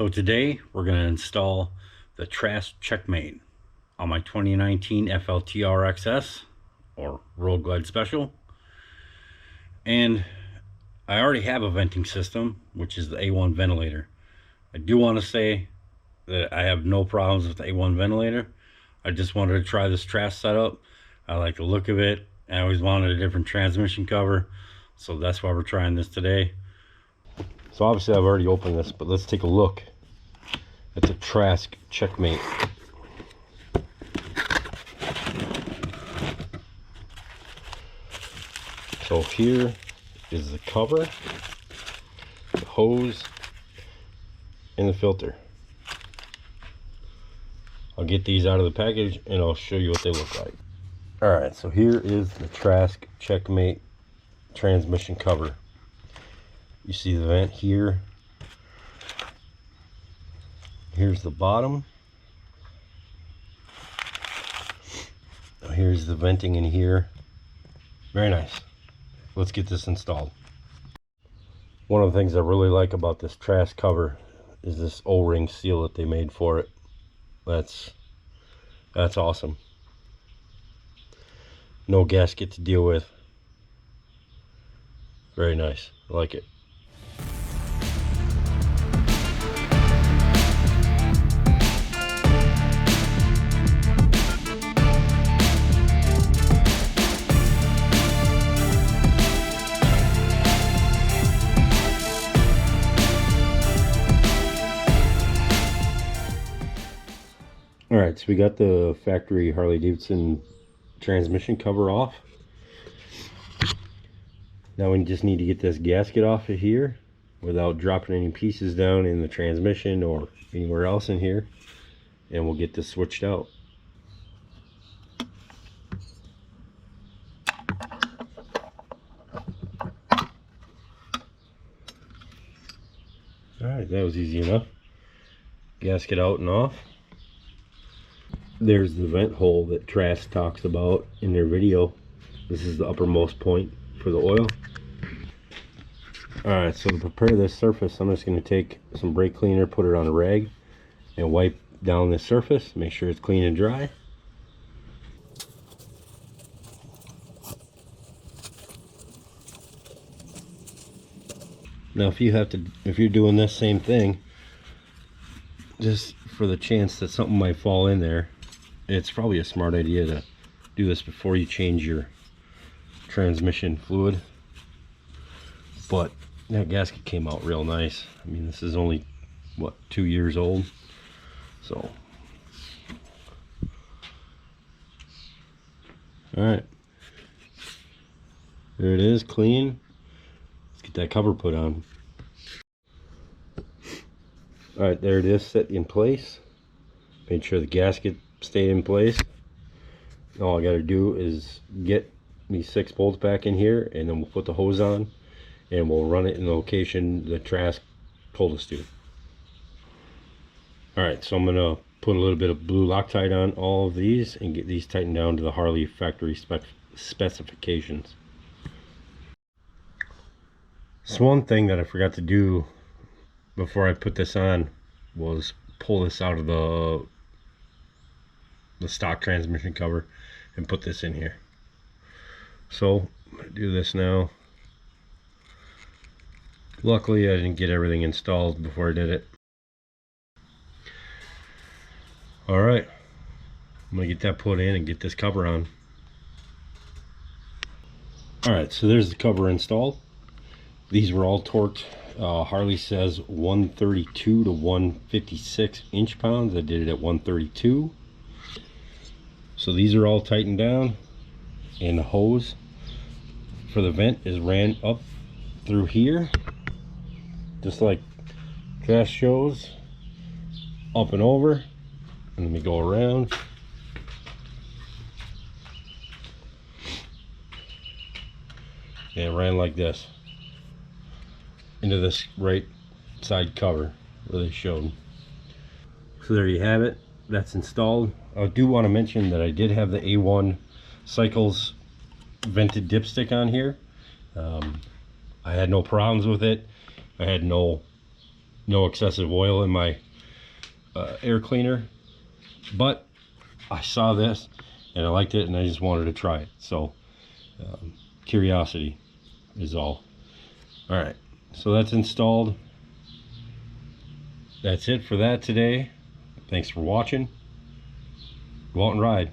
So today we're going to install the Trask CheckM8 on my 2019 FLTR XS or Road Glide Special. And I already have a venting system, which is the A1 ventilator. I do want to say that I have no problems with the A1 ventilator. I just wanted to try this Trask setup. I like the look of it. I always wanted a different transmission cover, so that's why we're trying this today. So obviously I've already opened this, but let's take a look at the Trask CheckM8. So here is the cover, the hose, and the filter. I'll get these out of the package and I'll show you what they look like. Alright, so here is the Trask CheckM8 transmission cover. You see the vent here. Here's the bottom. Now here's the venting in here. Very nice. Let's get this installed. One of the things I really like about this Trask cover is this O-ring seal that they made for it. That's awesome. No gasket to deal with. Very nice. I like it. Alright, so we got the factory Harley-Davidson transmission cover off. Now we just need to get this gasket off of here without dropping any pieces down in the transmission or anywhere else in here, and we'll get this switched out. Alright, that was easy enough. Gasket out and off. There's the vent hole that Trask talks about in their video. This is the uppermost point for the oil. Alright, so to prepare this surface, I'm just going to take some brake cleaner, put it on a rag, and wipe down this surface. Make sure it's clean and dry. Now if you're doing this same thing, just for the chance that something might fall in there, it's probably a smart idea to do this before you change your transmission fluid. But that gasket came out real nice. I mean, this is only, what, 2 years old? So, alright. There it is, clean. Let's get that cover put on. Alright, there it is, set in place. Made sure the gasket stayed in place. All I gotta do is get these 6 bolts back in here, and then we'll put the hose on and we'll run it in the location the Trask told us to. Alright, so I'm gonna put a little bit of blue Loctite on all of these and get these tightened down to the Harley factory specifications. So one thing that I forgot to do before I put this on was pull this out of the stock transmission cover and put this in here. So I'm gonna do this now. Luckily I didn't get everything installed before I did it. Alright, I'm gonna get that put in and get this cover on. Alright, so there's the cover installed. These were all torqued. Harley says 132 to 156 inch-pounds. I did it at 132. So these are all tightened down, and the hose for the vent is ran up through here, just like Trask shows, up and over, and let me go around. And it ran like this into this right side cover where they showed. So there you have it. That's installed. I do want to mention that I did have the A1 Cycles vented dipstick on here. I had no problems with it. I had no no excessive oil in my air cleaner, but I saw this and I liked it and I just wanted to try it. So curiosity is all. All right, so that's installed. That's it for that today. Thanks for watching. Go out and ride.